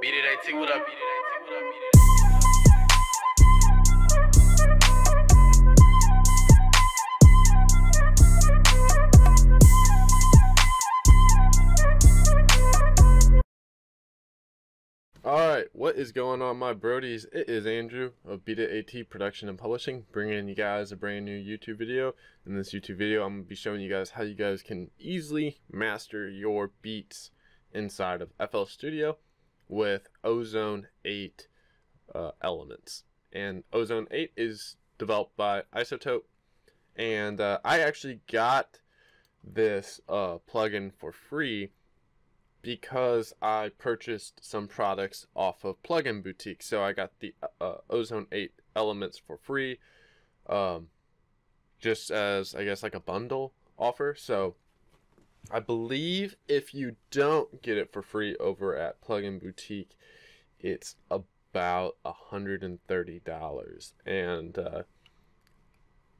Beat It AT, what up? Beat It AT, what up? Beat It Alright, what is going on, my brodies? It is Andrew of Beat It AT Production and Publishing, bringing you guys a brand new YouTube video. In this YouTube video, I'm going to be showing you guys how you guys can easily master your beats inside of FL Studio with Ozone 8 elements. And Ozone 8 is developed by Izotope, and I actually got this plugin for free because I purchased some products off of Plugin Boutique. So I got the Ozone 8 elements for free, just as, I guess, like a bundle offer. So I believe if you don't get it for free over at Plugin Boutique, it's about $130, and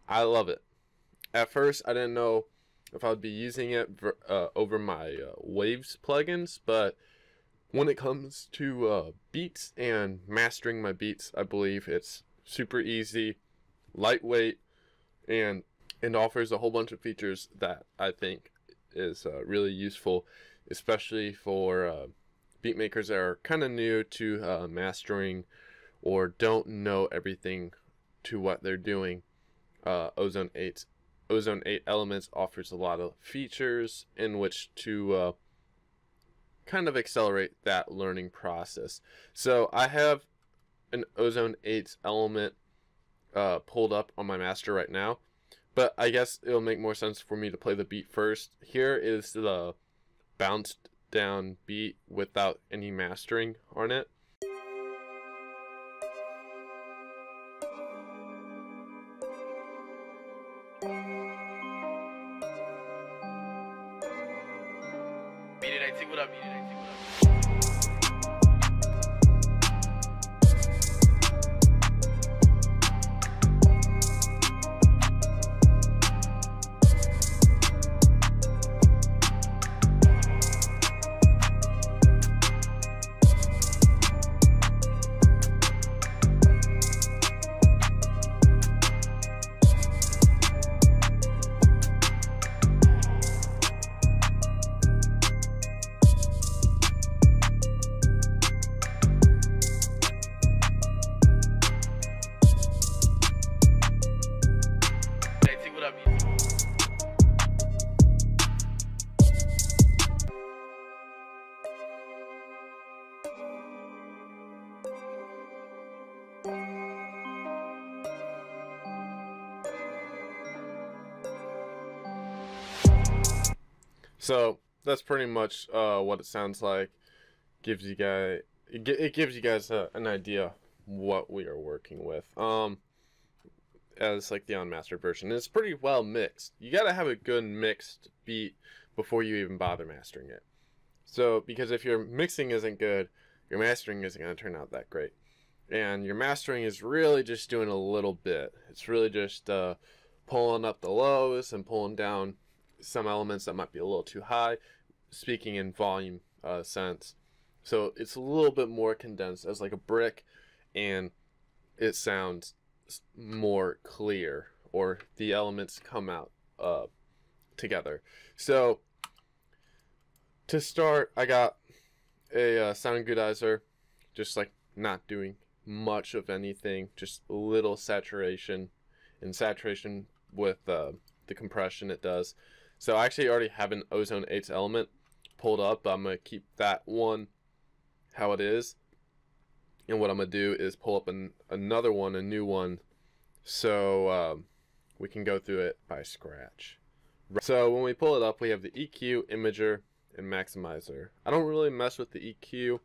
I love it. At first, I didn't know if I'd be using it over my Waves plugins, but when it comes to beats and mastering my beats, I believe it's super easy, lightweight, and offers a whole bunch of features that I think is really useful, especially for beat makers that are kind of new to mastering or don't know everything to what they're doing. Ozone 8 Elements offers a lot of features in which to kind of accelerate that learning process. So I have an Ozone 8 element pulled up on my master right now, but I guess it'll make more sense for me to play the beat first. Here is the bounced down beat without any mastering on it. Beat It AT, what up? Beat It AT, what up? So that's pretty much what it sounds like. Gives you guys it gives you guys an idea what we are working with. As like the unmastered version, it's pretty well mixed. You gotta have a good mixed beat before you even bother mastering it. So because if your mixing isn't good, your mastering isn't gonna turn out that great. And your mastering is really just doing a little bit. It's really just pulling up the lows and pulling down some elements that might be a little too high, speaking in volume sense. So it's a little bit more condensed as like a brick, and it sounds more clear, or the elements come out together. So to start, I got a sound goodizer, just like not doing much of anything, just a little saturation, and saturation with the compression it does. So I actually already have an Ozone 8 element pulled up, but I'm going to keep that one how it is. And what I'm going to do is pull up another one, a new one, so we can go through it by scratch. So when we pull it up, we have the EQ, imager, and maximizer. I don't really mess with the EQ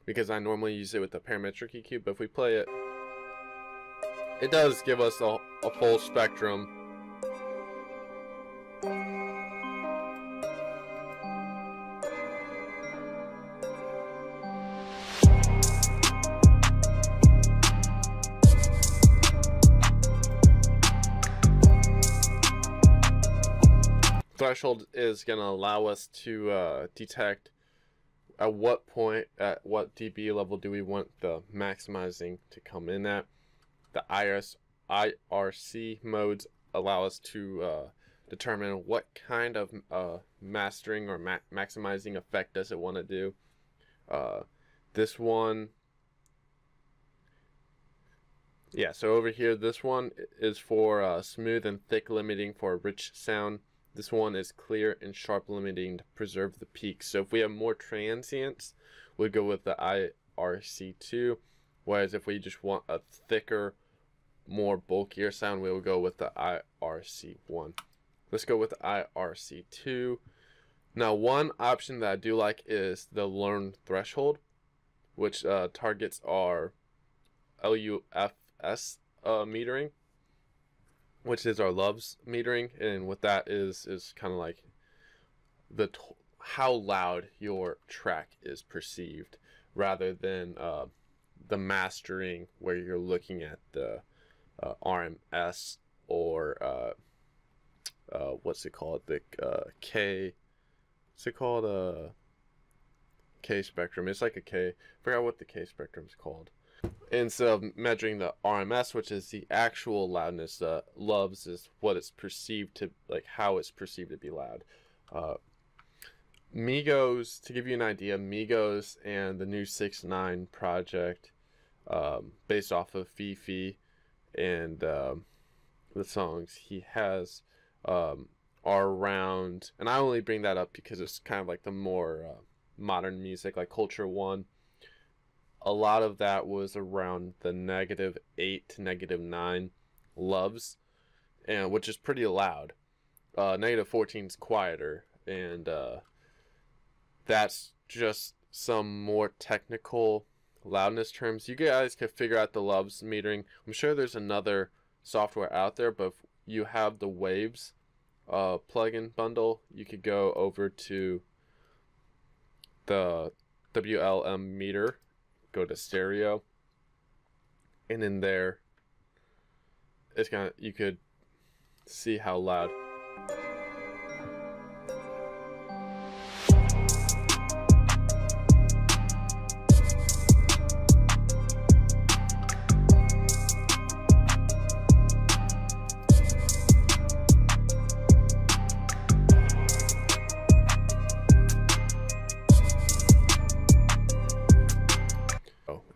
because I normally use it with the parametric EQ, but if we play it, it does give us a full spectrum. Threshold is going to allow us to detect at what point, at what dB level do we want the maximizing to come in at. The IRC modes allow us to determine what kind of mastering or maximizing effect does it want to do. This one, yeah, so over here, this one is for smooth and thick limiting for a rich sound. This one is clear and sharp limiting to preserve the peaks. So if we have more transients, we'll go with the IRC2. Whereas if we just want a thicker, more bulkier sound, we'll go with the IRC1. Let's go with the IRC2. Now, one option that I do like is the learn threshold, which targets our LUFS metering, which is our loves metering, and what that is kind of like how loud your track is perceived, rather than the mastering where you're looking at the RMS or what's it called, the K. What's it called? K spectrum. It's like a K. I forgot what the K spectrum is called. Instead of measuring the RMS, which is the actual loudness, the loves is what it's perceived to, like how it's perceived to be loud. Migos, to give you an idea, Migos and the new 6ix9ine project, based off of Fifi and the songs he has, are around, and I only bring that up because it's kind of like the more modern music, like Culture One. A lot of that was around the -8 to -9 loves, and which is pretty loud. -14 is quieter, and that's just some more technical loudness terms. You guys can figure out the loves metering. I'm sure there's another software out there, but if you have the Waves plugin bundle, you could go over to the WLM meter, go to stereo, and in there it's gonna, you could see how loud.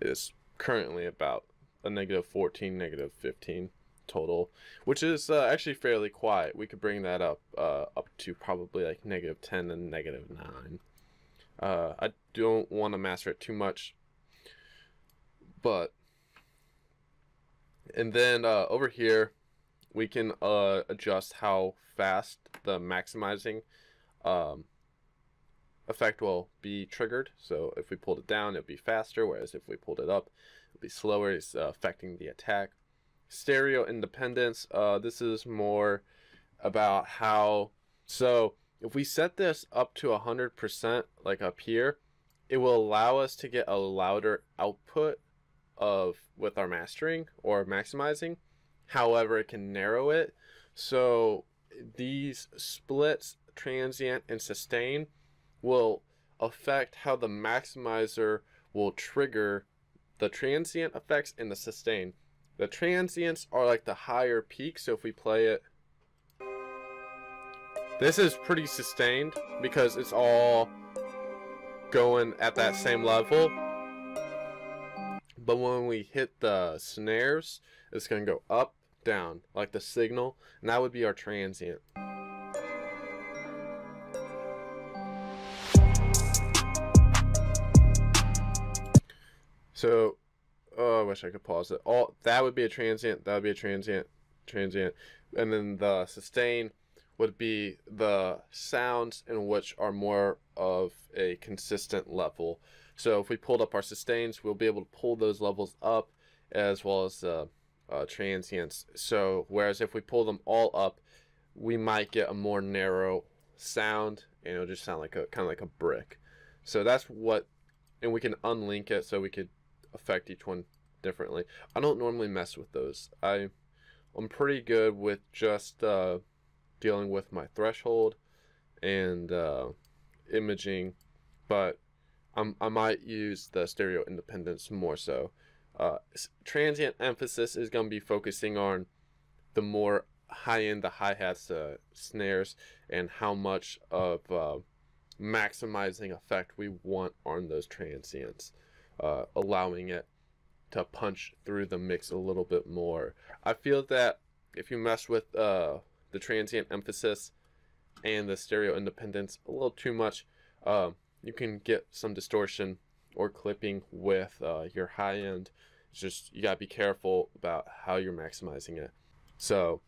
Is currently about a -14, -15 total, which is actually fairly quiet. We could bring that up to probably like -10 and -9. I don't want to master it too much, but and then over here we can adjust how fast the maximizing effect will be triggered. So if we pulled it down, it'll be faster, whereas if we pulled it up, it'll be slower. It's affecting the attack. Stereo independence, this is more about how, so if we set this up to 100%, like up here, it will allow us to get a louder output with our mastering or maximizing. However, it can narrow it. So these splits, transient and sustain, will affect how the maximizer will trigger the transient effects and the sustain. The transients are like the higher peak, so if we play it, this is pretty sustained because it's all going at that same level. But when we hit the snares, it's going to go up, down, like the signal, and that would be our transient. So, oh, I wish I could pause it. All that would be a transient. That would be a transient, and then the sustain would be the sounds in which are more of a consistent level. So if we pulled up our sustains, we'll be able to pull those levels up as well as transients. So whereas if we pull them all up, we might get a more narrow sound, and it'll just sound like a kind of like a brick. So that's what, and we can unlink it so we could affect each one differently. I don't normally mess with those. I'm pretty good with just dealing with my threshold and imaging, but I might use the stereo independence more so. Transient emphasis is going to be focusing on the more high-end, the hi-hats, snares, and how much of maximizing effect we want on those transients, allowing it to punch through the mix a little bit more. I feel that if you mess with the transient emphasis and the stereo independence a little too much, you can get some distortion or clipping with your high end. It's just, you gotta be careful about how you're maximizing it. So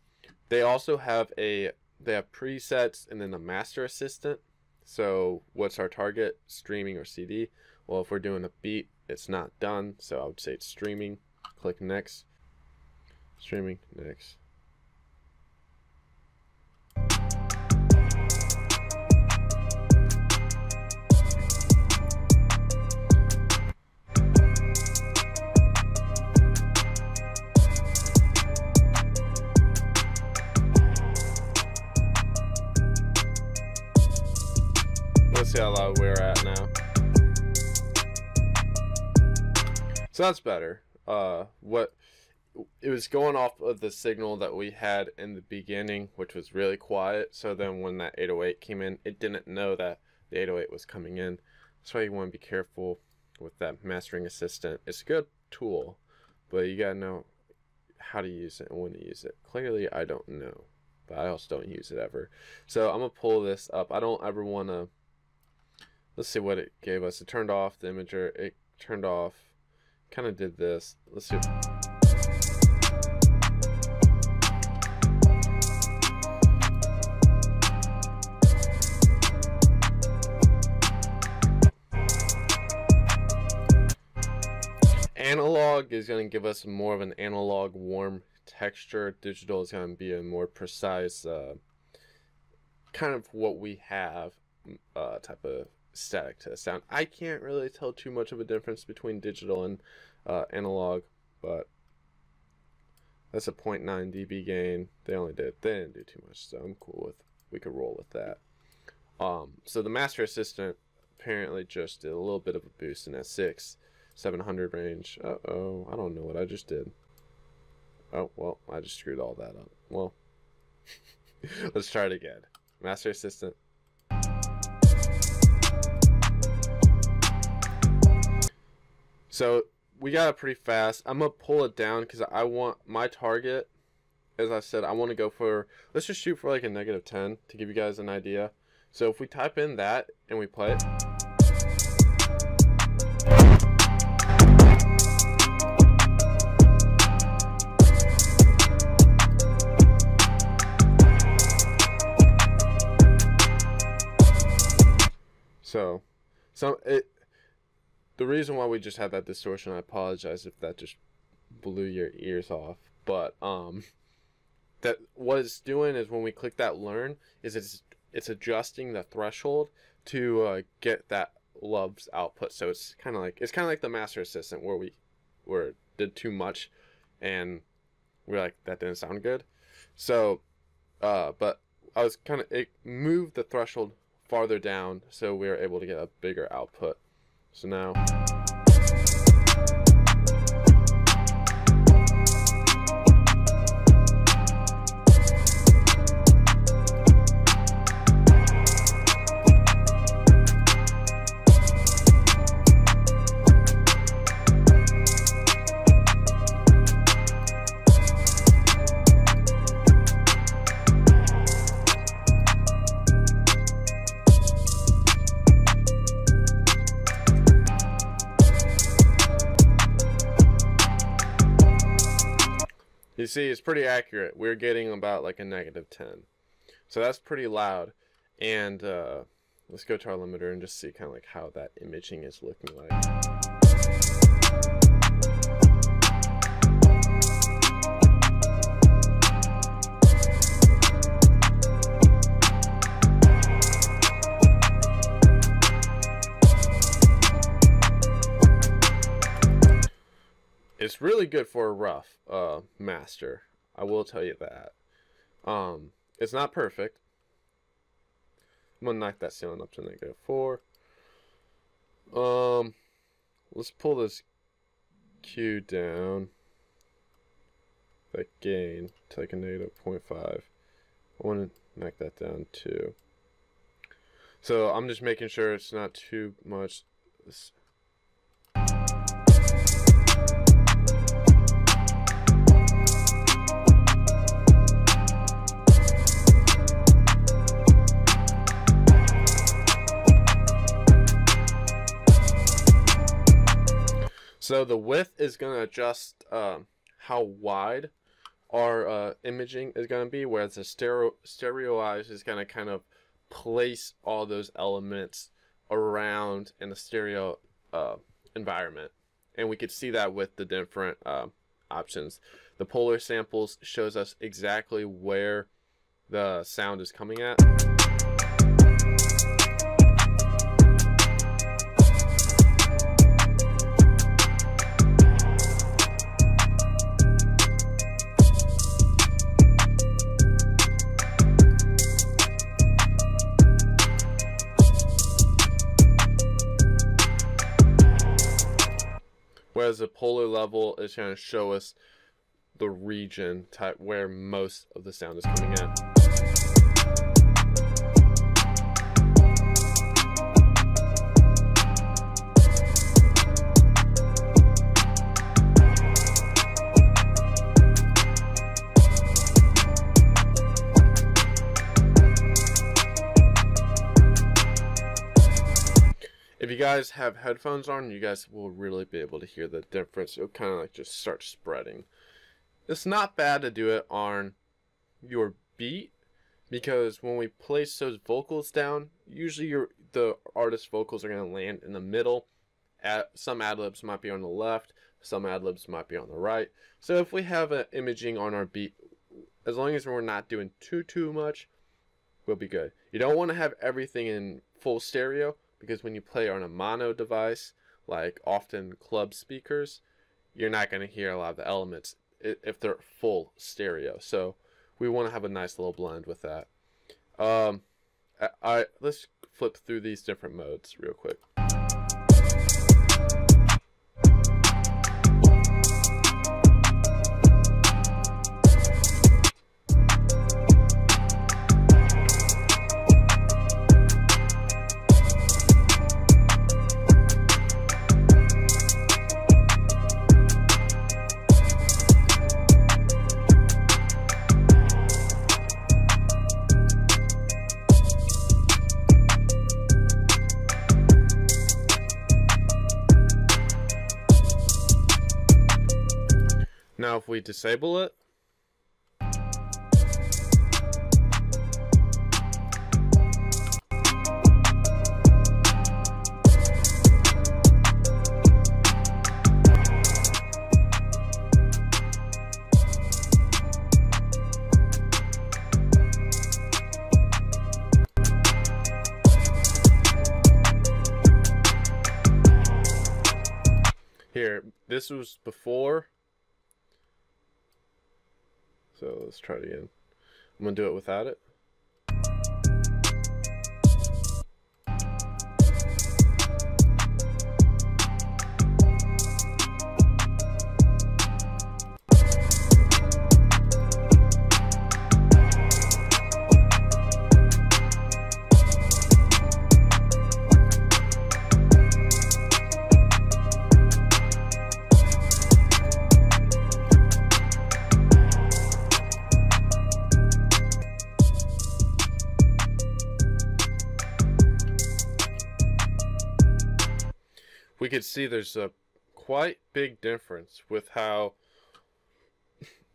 they also have presets and then a master assistant. So what's our target? Streaming or CD? Well, if we're doing a beat, it's not done, so I would say it's streaming. Click next. Streaming, next. Let's see how loud we're at now. So that's better. What it was going off of the signal that we had in the beginning, which was really quiet. So then when that 808 came in, it didn't know that the 808 was coming in. That's why you want to be careful with that mastering assistant. It's a good tool, but you gotta know how to use it and when to use it. Clearly, I don't know, but I also don't use it ever. So I'm gonna pull this up. I don't ever want to. Let's see what it gave us. It turned off the imager. It turned off. Kind of did this. Let's see. Analog is going to give us more of an analog warm texture. Digital is going to be a more precise, kind of what we have type of static to the sound. I can't really tell too much of a difference between digital and analog, but that's a 0.9 dB gain. They didn't do too much, so I'm cool with, we could roll with that. So the master assistant apparently just did a little bit of a boost in that 700 range. I don't know what I just did. Oh well, I just screwed all that up. Well, let's try it again. Master assistant. So we got it pretty fast. I'm gonna pull it down because I want my target, as I said, I want to go for, let's just shoot for like a -10 to give you guys an idea. So if we type in that and we play it, so the reason why we just had that distortion, I apologize if that just blew your ears off, but that what it's doing is when we click that learn, is it's adjusting the threshold to get that love's output. So it's kind of like the master assistant where it did too much and we're like, that didn't sound good. So but I was it moved the threshold farther down so we were able to get a bigger output. So now you see, it's pretty accurate. We're getting about like a -10. So that's pretty loud. And let's go to our limiter and just see kind of like how that imaging is looking like. It's really good for a rough master. I will tell you that. It's not perfect. I'm gonna knock that ceiling up to -4. Let's pull this Q down. That gain to like a -0.5. I want to knock that down too. So I'm just making sure it's not too much. So the width is going to adjust how wide our imaging is going to be, whereas the stereoize is going to kind of place all those elements around in the stereo environment. And we could see that with the different options. The polar samples shows us exactly where the sound is coming at. Whereas the polar level is going to show us the region type where most of the sound is coming in. If you guys have headphones on, you guys will really be able to hear the difference. It'll kind of like just start spreading. It's not bad to do it on your beat, because when we place those vocals down, usually the artist's vocals are going to land in the middle. Some ad-libs might be on the left, some ad-libs might be on the right. So if we have an imaging on our beat, as long as we're not doing too much, we'll be good. You don't want to have everything in full stereo, because when you play on a mono device, like often club speakers, you're not going to hear a lot of the elements if they're full stereo. So we want to have a nice little blend with that. Let's flip through these different modes real quick. Now if we disable it, here, this was before. So let's try it again. I'm going to do it without it. We could see there's a quite big difference with how,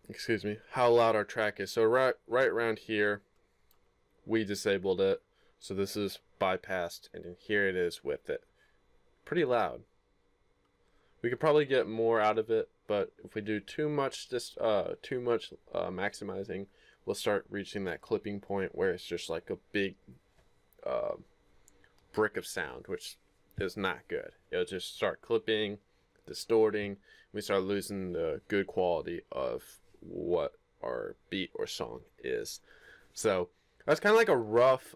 excuse me, how loud our track is. So right around here, we disabled it. So this is bypassed, and then here it is with it. Pretty loud. We could probably get more out of it, but if we do too much maximizing, we'll start reaching that clipping point where it's just like a big brick of sound, which is not good. It'll just start clipping, distorting. We start losing the good quality of what our beat or song is. So that's kind of like a rough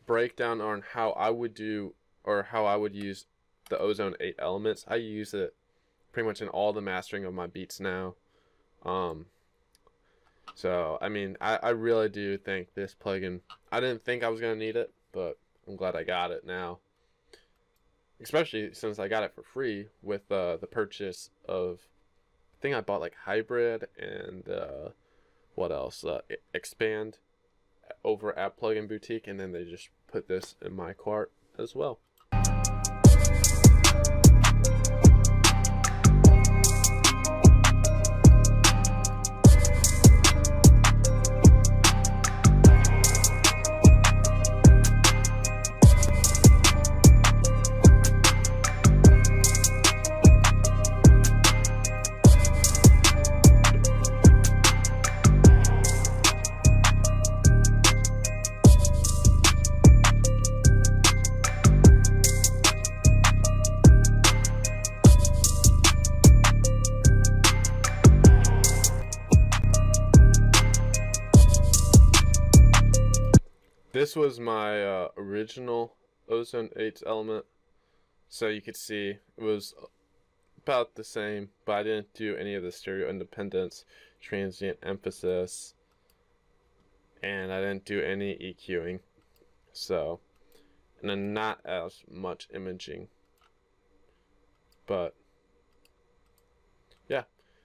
breakdown on how I would do, or how I would use the Ozone 8 elements. I use it pretty much in all the mastering of my beats now. So I mean, I really do think this plugin, I didn't think I was gonna need it, but I'm glad I got it now, especially since I got it for free with the purchase of, I think I bought like Hybrid and what else, Expand over at Plugin Boutique, and then they just put this in my cart as well. This was my original Ozone 8 element, so you could see it was about the same, but I didn't do any of the stereo independence, transient emphasis, and I didn't do any EQing, so, and then not as much imaging, but yeah,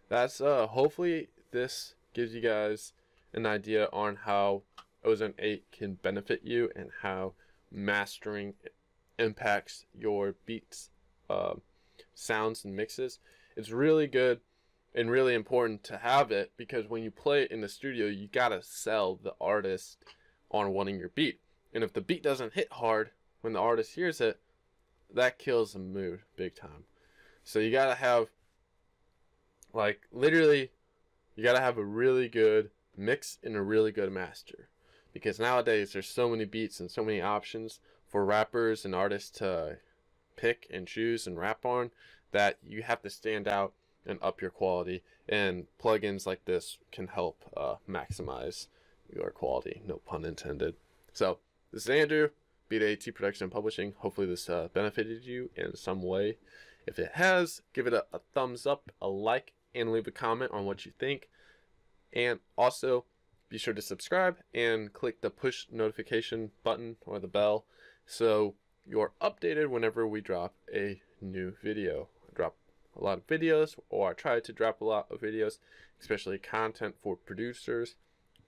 that's hopefully this gives you guys an idea on how Ozone 8 can benefit you and how mastering impacts your beats, sounds, and mixes. It's really good and really important to have it, because when you play it in the studio, you gotta sell the artist on wanting your beat. And if the beat doesn't hit hard when the artist hears it, that kills the mood big time. So you gotta have, like, literally, you gotta have a really good mix and a really good master. Because nowadays there's so many beats and so many options for rappers and artists to pick and choose and rap on, that you have to stand out and up your quality, and plugins like this can help maximize your quality, no pun intended. So this is Andrew, Beat It AT Production and Publishing. Hopefully this benefited you in some way. If it has, give it a thumbs up, a like, and leave a comment on what you think. And also, be sure to subscribe and click the push notification button or the bell so you're updated whenever we drop a new video. I drop a lot of videos, or I try to drop a lot of videos, especially content for producers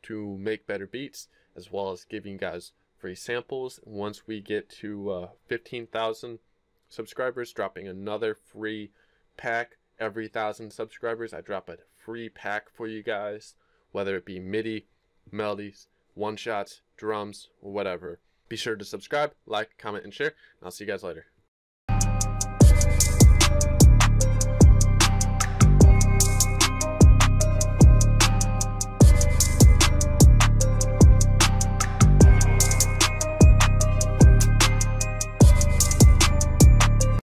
to make better beats, as well as giving you guys free samples. Once we get to 15,000 subscribers, dropping another free pack. Every 1,000 subscribers, I drop a free pack for you guys, whether it be MIDI, melodies, one-shots, drums, or whatever. Be sure to subscribe, like, comment, and share, and I'll see you guys later.